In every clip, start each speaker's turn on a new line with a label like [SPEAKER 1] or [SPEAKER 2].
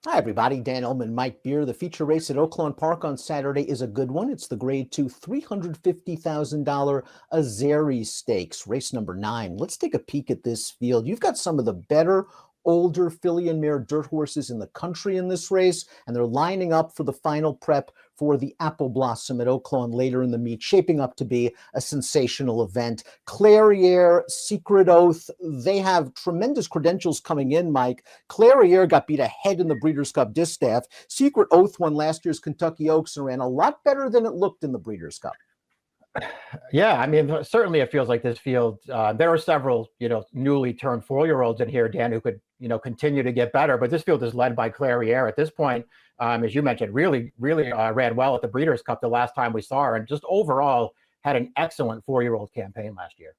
[SPEAKER 1] Hi, everybody. Dan Illman, Mike Beer. The feature race at Oaklawn Park on Saturday is a good one. It's the Grade 2 $350,000 Azeri Stakes, race number 9. Let's take a peek at this field. You've got some of the better, older filly and mare dirt horses in the country in this race, and they're lining up for the final prep for the Apple Blossom at Oaklawn later in the meet, shaping up to be a sensational event. Clairiere, Secret Oath, they have tremendous credentials coming in, Mike. Clairiere got beat ahead in the Breeders' Cup Distaff. Secret Oath won last year's Kentucky Oaks and ran a lot better than it looked in the Breeders' Cup.
[SPEAKER 2] Yeah, I mean, certainly it feels like this field. There are several, newly turned 4-year-olds in here, Dan, who could, continue to get better. But this field is led by Clairiere at this point. As you mentioned, really ran well at the Breeders' Cup the last time we saw her, and just overall had an excellent 4-year-old campaign last year.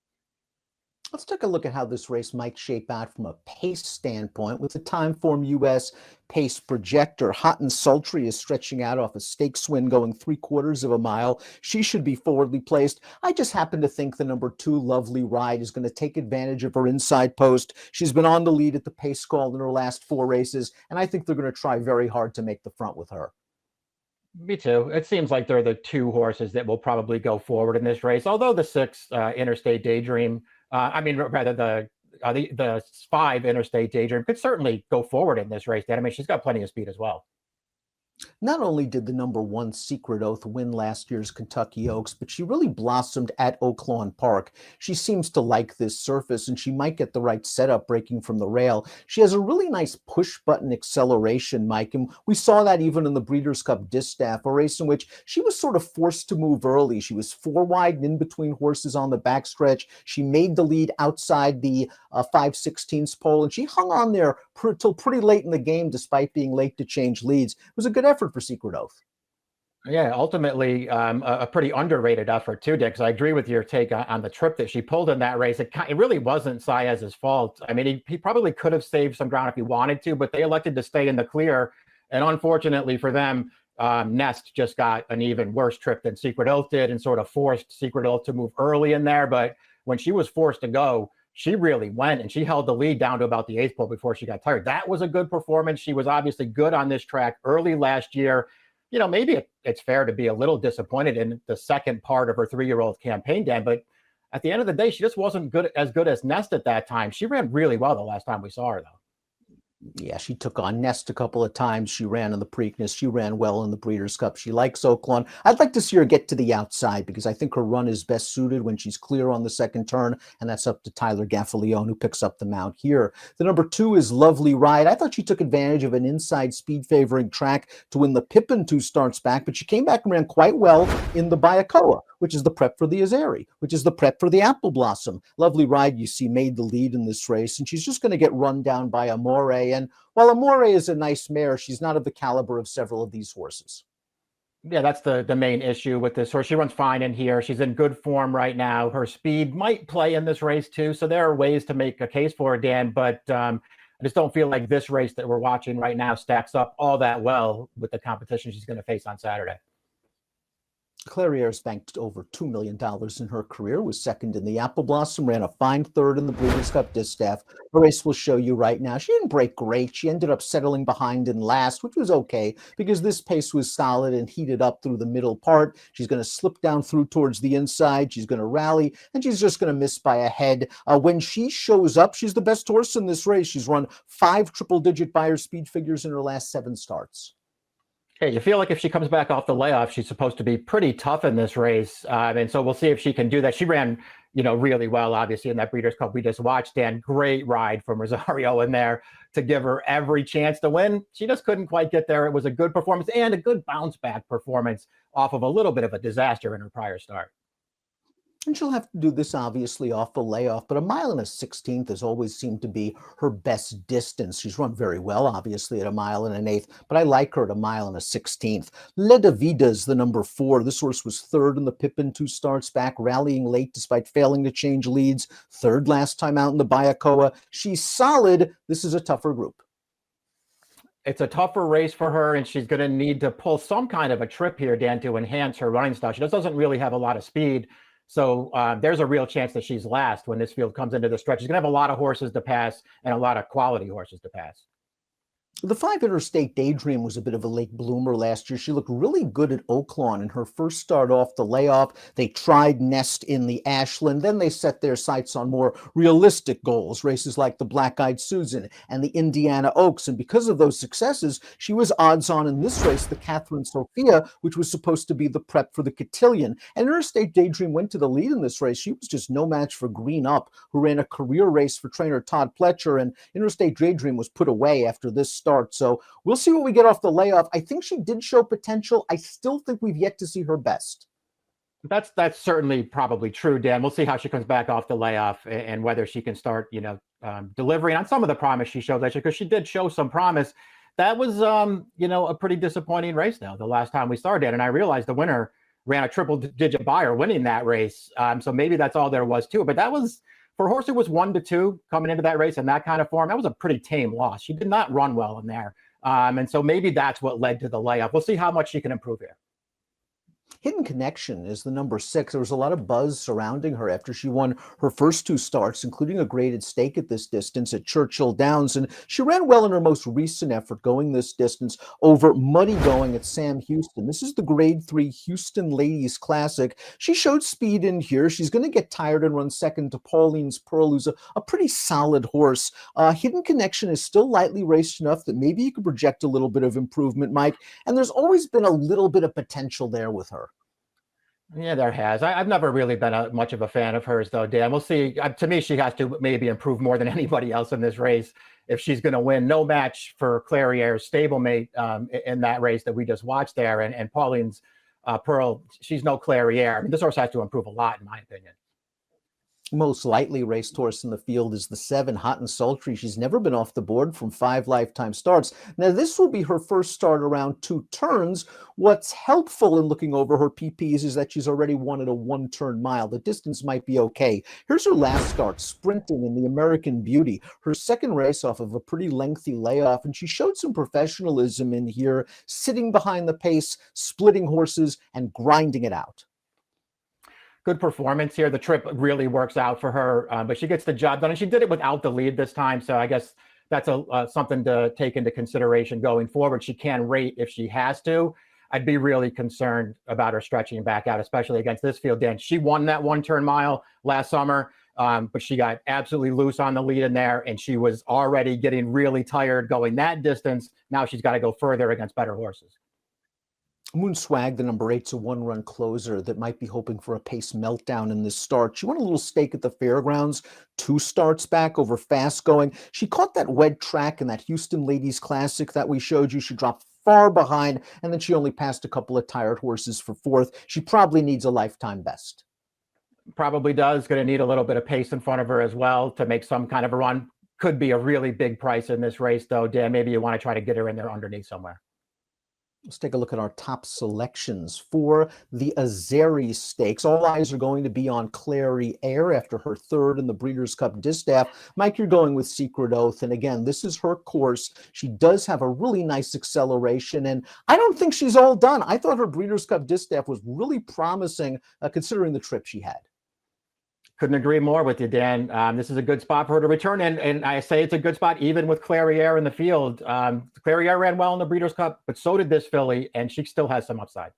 [SPEAKER 1] Let's take a look at how this race might shape out from a pace standpoint with the Timeform US pace projector. Hot and Sultry is stretching out off a stakes win going 3/4 of a mile. She should be forwardly placed. I just happen to think the number 2 Lovely Ride is going to take advantage of her inside post. She's been on the lead at the pace call in her last 4 races, and I think they're going to try very hard to make the front with her.
[SPEAKER 2] Me too. It seems like they're the 2 horses that will probably go forward in this race. Although the 6 Interstate Daydream, rather the 5 Interstate Daydream could certainly go forward in this race. Dan, I mean, she's got plenty of speed as well.
[SPEAKER 1] Not only did the number 1 Secret Oath win last year's Kentucky Oaks, but she really blossomed at Oaklawn Park. She seems to like this surface, and she might get the right setup breaking from the rail. She has a really nice push-button acceleration, Mike, and we saw that even in the Breeders' Cup Distaff, a race in which she was sort of forced to move early. She was 4 wide and in between horses on the backstretch. She made the lead outside the 5/16 pole, and she hung on there till pretty late in the game, despite being late to change leads. It was a good effort for Secret Oath.
[SPEAKER 2] Yeah, ultimately a pretty underrated effort too, Dick. Because I agree with your take on the trip that she pulled in that race. It really wasn't Saez's fault. I mean, he probably could have saved some ground if he wanted to, but they elected to stay in the clear. And unfortunately for them, Nest just got an even worse trip than Secret Oath did, and sort of forced Secret Oath to move early in there. But when she was forced to go, she really went, and she held the lead down to about the 8th pole before she got tired. That was a good performance. She was obviously good on this track early last year. Maybe it's fair to be a little disappointed in the second part of her 3-year-old campaign, Dan, but at the end of the day, she just wasn't good as Nest at that time. She ran really well the last time we saw her, though.
[SPEAKER 1] Yeah, she took on Nest a couple of times. She ran in the Preakness. She ran well in the Breeders' Cup. She likes Oaklawn. I'd like to see her get to the outside because I think her run is best suited when she's clear on the second turn, and that's up to Tyler Gaffalione, who picks up the mount here. The number 2 is Lovely Ride. I thought she took advantage of an inside speed favoring track to win the Pippin 2 starts back, but she came back and ran quite well in the Bayakoa, which is the prep for the Azeri, which is the prep for the Apple Blossom. Lovely Ride, you see, made the lead in this race, and she's just going to get run down by Amore. And while Amore is a nice mare, she's not of the caliber of several of these horses.
[SPEAKER 2] Yeah, that's the main issue with this horse. She runs fine in here. She's in good form right now. Her speed might play in this race too, so there are ways to make a case for her, Dan, but I just don't feel like this race that we're watching right now stacks up all that well with the competition she's going to face on Saturday.
[SPEAKER 1] Clairiere's banked over $2 million in her career, was second in the Apple Blossom, ran a fine third in the Breeders' Cup Distaff. The race will show you right now. She didn't break great. She ended up settling behind in last, which was okay because this pace was solid and heated up through the middle part. She's going to slip down through towards the inside. She's going to rally, and she's just going to miss by a head. When she shows up, she's the best horse in this race. She's run 5 triple-digit Beyer speed figures in her last 7 starts.
[SPEAKER 2] Hey, you feel like if she comes back off the layoff, she's supposed to be pretty tough in this race. And so we'll see if she can do that. She ran, really well, obviously, in that Breeders' Cup we just watched. Dan, great ride from Rosario in there to give her every chance to win. She just couldn't quite get there. It was a good performance and a good bounce back performance off of a little bit of a disaster in her prior start.
[SPEAKER 1] And she'll have to do this, obviously, off the layoff, but 1 1/16 has always seemed to be her best distance. She's run very well, obviously, at 1 1/8, but I like her at 1 1/16. Le Davida's the number 4. This horse was third in the Pippin 2 starts back, rallying late despite failing to change leads. Third last time out in the Bayakoa. She's solid. This is a tougher group.
[SPEAKER 2] It's a tougher race for her, and she's going to need to pull some kind of a trip here, Dan, to enhance her running style. She just doesn't really have a lot of speed. So there's a real chance that she's last when this field comes into the stretch. She's going to have a lot of horses to pass and a lot of quality horses to pass.
[SPEAKER 1] The 5 Interstate Daydream was a bit of a late bloomer last year. She looked really good at Oaklawn in her first start off the layoff. They tried Nest in the Ashland. Then they set their sights on more realistic goals, races like the Black Eyed Susan and the Indiana Oaks. And because of those successes, she was odds on in this race, the Catherine Sophia, which was supposed to be the prep for the Cotillion. And Interstate Daydream went to the lead in this race. She was just no match for Green Up, who ran a career race for trainer Todd Pletcher. And Interstate Daydream was put away after this start. So we'll see what we get off the layoff. I think she did show potential. I still think we've yet to see her best.
[SPEAKER 2] That's certainly probably true, Dan. We'll see how she comes back off the layoff and whether she can start, delivering on some of the promise she showed last year, because she did show some promise. That was, a pretty disappointing race though, the last time we started. And I realized the winner ran a triple-digit buyer winning that race. So maybe that's all there was to it. But that was, for a horse who was 1-2 coming into that race in that kind of form, that was a pretty tame loss. She did not run well in there. And so maybe that's what led to the layoff. We'll see how much she can improve here.
[SPEAKER 1] Hidden Connection is the number 6. There was a lot of buzz surrounding her after she won her first 2 starts, including a graded stake at this distance at Churchill Downs. And she ran well in her most recent effort going this distance over muddy going at Sam Houston. This is the Grade 3 Houston Ladies Classic. She showed speed in here. She's going to get tired and run second to Pauline's Pearl, who's a pretty solid horse. Hidden Connection is still lightly raced enough that maybe you could project a little bit of improvement, Mike. And there's always been a little bit of potential there with her.
[SPEAKER 2] Yeah, there has. I've never really been much of a fan of hers, though, Dan. We'll see. To me, she has to maybe improve more than anybody else in this race if she's going to win. No match for Clarier's stablemate in that race that we just watched there. And Pauline's Pearl, she's no Clarier. I mean, this horse has to improve a lot, in my opinion.
[SPEAKER 1] Most lightly raced horse in the field is the 7 Hot and Sultry. She's never been off the board from 5 lifetime starts. Now, this will be her first start around 2 turns. What's helpful in looking over her PPs is that she's already won at a 1-turn mile. The distance might be okay. Here's her last start, sprinting in the American Beauty, her second race off of a pretty lengthy layoff, and she showed some professionalism in here, sitting behind the pace, splitting horses, and grinding it out.
[SPEAKER 2] Good performance here. The trip really works out for her, but she gets the job done, and she did it without the lead this time. So I guess that's something to take into consideration going forward. She can rate if she has to. I'd be really concerned about her stretching back out, especially against this field. Dan, she won that 1-turn mile last summer, but she got absolutely loose on the lead in there, and she was already getting really tired going that distance. Now she's got to go further against better horses.
[SPEAKER 1] Moon Swag, the number 8's a 1-run closer that might be hoping for a pace meltdown in this start. She won a little stake at the fairgrounds 2 starts back over fast going. She caught that wet track in that Houston Ladies Classic that we showed you. She dropped far behind, and then she only passed a couple of tired horses for 4th. She probably needs a lifetime best.
[SPEAKER 2] Probably does. Going to need a little bit of pace in front of her as well to make some kind of a run. Could be a really big price in this race, though. Dan, maybe you want to try to get her in there underneath somewhere.
[SPEAKER 1] Let's take a look at our top selections for the Azeri Stakes. All eyes are going to be on Clary Air after her 3rd in the Breeders' Cup Distaff. Mike, you're going with Secret Oath. And again, this is her course. She does have a really nice acceleration, and I don't think she's all done. I thought her Breeders' Cup Distaff was really promising considering the trip she had.
[SPEAKER 2] Couldn't agree more with you, Dan. This is a good spot for her to return, and I say it's a good spot even with Clarier in the field. Clarier ran well in the Breeders' Cup, but so did this filly, and she still has some upside.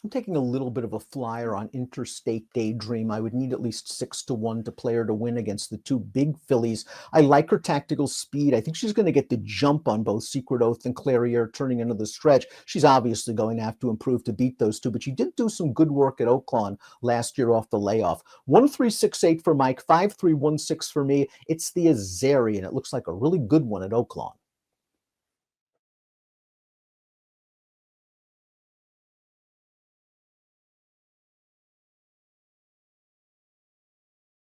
[SPEAKER 1] I'm taking a little bit of a flyer on Interstate Daydream. I would need at least 6-1 to play her to win against the 2 big fillies. I like her tactical speed. I think she's going to get the jump on both Secret Oath and Clarier turning into the stretch. She's obviously going to have to improve to beat those 2, but she did do some good work at Oaklawn last year off the layoff. 1-3-6-8 for Mike, 5-3-1-6 for me. It's the Azeri, and it looks like a really good one at Oaklawn.